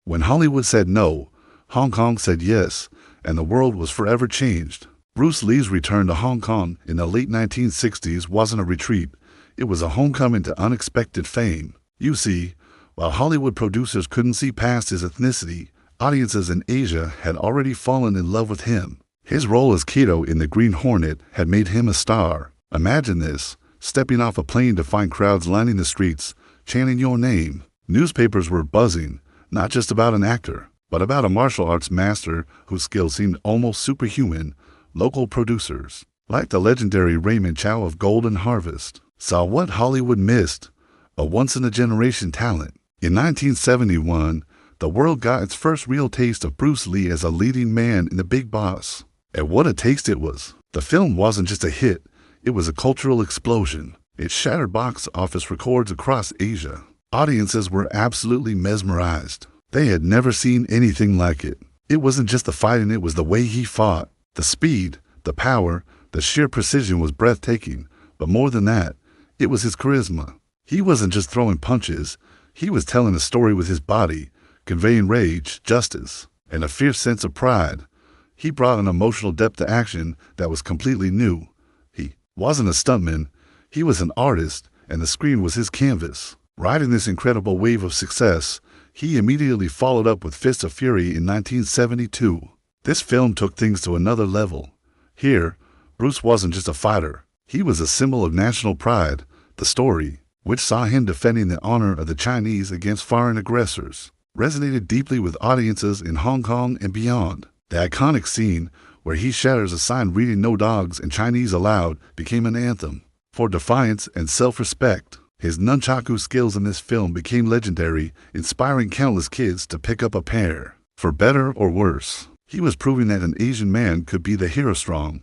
When Hollywood said no, Hong Kong said yes, and the world was forever changed. Bruce Lee's return to Hong Kong in the late 1960s wasn't a retreat. It was a homecoming to unexpected fame. You see, while Hollywood producers couldn't see past his ethnicity, audiences in Asia had already fallen in love with him. His role as Kato in The Green Hornet had made him a star. Imagine this, stepping off a plane to find crowds lining the streets, chanting your name. Newspapers were buzzing, not just about an actor, but about a martial arts master whose skills seemed almost superhuman. Local producers, like the legendary Raymond Chow of Golden Harvest, saw what Hollywood missed, a once-in-a-generation talent. In 1971, the world got its first real taste of Bruce Lee as a leading man in The Big Boss. And what a taste it was. The film wasn't just a hit, it was a cultural explosion. It shattered box office records across Asia. Audiences were absolutely mesmerized. They had never seen anything like it. It wasn't just the fighting, it was the way he fought. The speed, the power, the sheer precision was breathtaking. But more than that, it was his charisma. He wasn't just throwing punches, he was telling a story with his body, conveying rage, justice, and a fierce sense of pride. He brought an emotional depth to action that was completely new. He wasn't a stuntman, he was an artist, and the screen was his canvas. Riding this incredible wave of success, he immediately followed up with Fist of Fury in 1972. This film took things to another level. Here, Bruce wasn't just a fighter, he was a symbol of national pride. The story, which saw him defending the honor of the Chinese against foreign aggressors, resonated deeply with audiences in Hong Kong and beyond. The iconic scene where he shatters a sign reading "No dogs" and Chinese allowed became an anthem for defiance and self-respect. His nunchaku skills in this film became legendary, inspiring countless kids to pick up a pair. For better or worse, he was proving that an Asian man could be the hero, strong,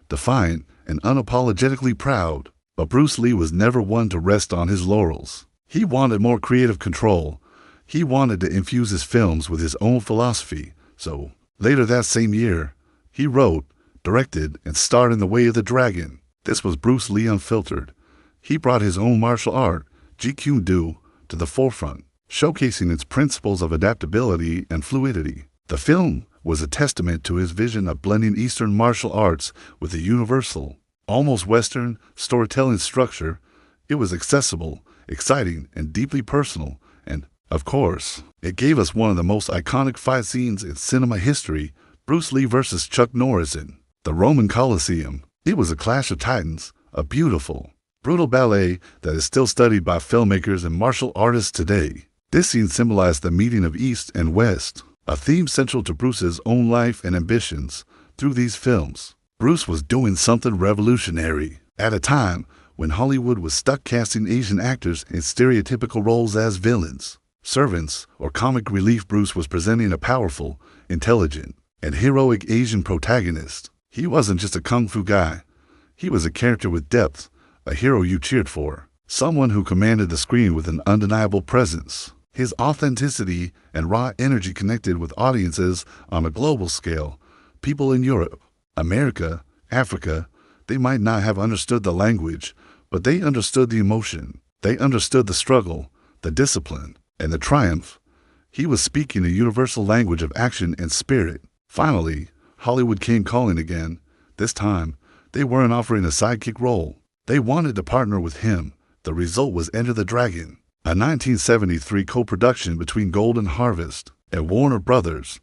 defiant, and unapologetically proud. But Bruce Lee was never one to rest on his laurels. He wanted more creative control. He wanted to infuse his films with his own philosophy. So, later that same year, he wrote, directed, and starred in The Way of the Dragon. This was Bruce Lee unfiltered. He brought his own martial art, Jeet Kune Do, to the forefront, showcasing its principles of adaptability and fluidity. The film was a testament to his vision of blending Eastern martial arts with a universal, almost Western, storytelling structure. It was accessible, exciting, and deeply personal, and, of course, it gave us one of the most iconic fight scenes in cinema history, Bruce Lee versus Chuck Norris in the Roman Colosseum. It was a clash of titans, a beautiful, brutal ballet that is still studied by filmmakers and martial artists today. This scene symbolized the meeting of East and West, a theme central to Bruce's own life and ambitions. Through these films, Bruce was doing something revolutionary. At a time when Hollywood was stuck casting Asian actors in stereotypical roles as villains, servants, or comic relief, Bruce was presenting a powerful, intelligent, and heroic Asian protagonist. He wasn't just a kung fu guy. He was a character with depth, a hero you cheered for, someone who commanded the screen with an undeniable presence. His authenticity and raw energy connected with audiences on a global scale. People in Europe, America, Africa, they might not have understood the language, but they understood the emotion. They understood the struggle, the discipline, and the triumph. He was speaking a universal language of action and spirit. Finally, Hollywood came calling again. This time, they weren't offering a sidekick role. They wanted to partner with him. The result was Enter the Dragon, a 1973 co-production between Golden Harvest and Warner Brothers.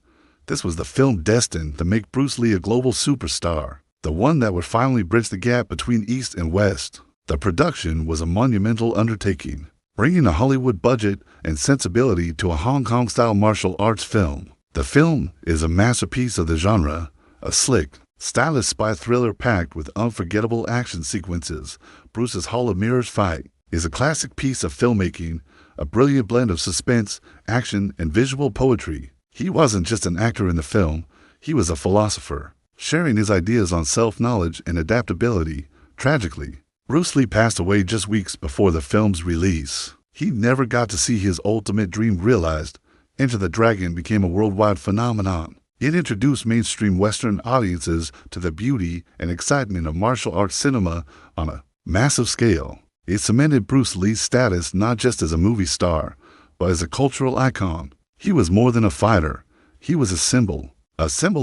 This was the film destined to make Bruce Lee a global superstar, the one that would finally bridge the gap between East and West. The production was a monumental undertaking, bringing a Hollywood budget and sensibility to a Hong Kong-style martial arts film. The film is a masterpiece of the genre, a slick, stylish spy thriller packed with unforgettable action sequences. Bruce's Hall of Mirrors fight is a classic piece of filmmaking, a brilliant blend of suspense, action, and visual poetry. He wasn't just an actor in the film, he was a philosopher, sharing his ideas on self-knowledge and adaptability. Tragically, Bruce Lee passed away just weeks before the film's release. He never got to see his ultimate dream realized. Enter the Dragon became a worldwide phenomenon. It introduced mainstream Western audiences to the beauty and excitement of martial arts cinema on a massive scale. It cemented Bruce Lee's status not just as a movie star, but as a cultural icon. He was more than a fighter. He was a symbol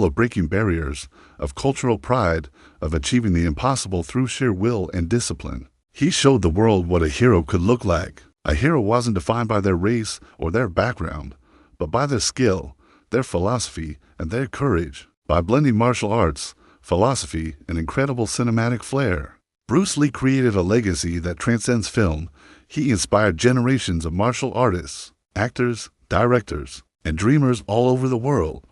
of breaking barriers, of cultural pride, of achieving the impossible through sheer will and discipline. He showed the world what a hero could look like. A hero wasn't defined by their race or their background, but by their skill, their philosophy, and their courage. By blending martial arts, philosophy, and incredible cinematic flair, Bruce Lee created a legacy that transcends film. He inspired generations of martial artists, actors, directors, and dreamers all over the world.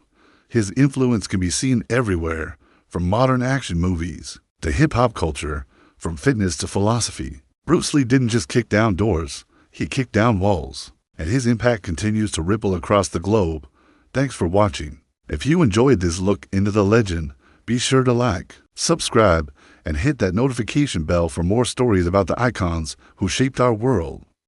His influence can be seen everywhere, from modern action movies to hip-hop culture, from fitness to philosophy. Bruce Lee didn't just kick down doors, he kicked down walls, and his impact continues to ripple across the globe. Thanks for watching. If you enjoyed this look into the legend, be sure to like, subscribe, and hit that notification bell for more stories about the icons who shaped our world.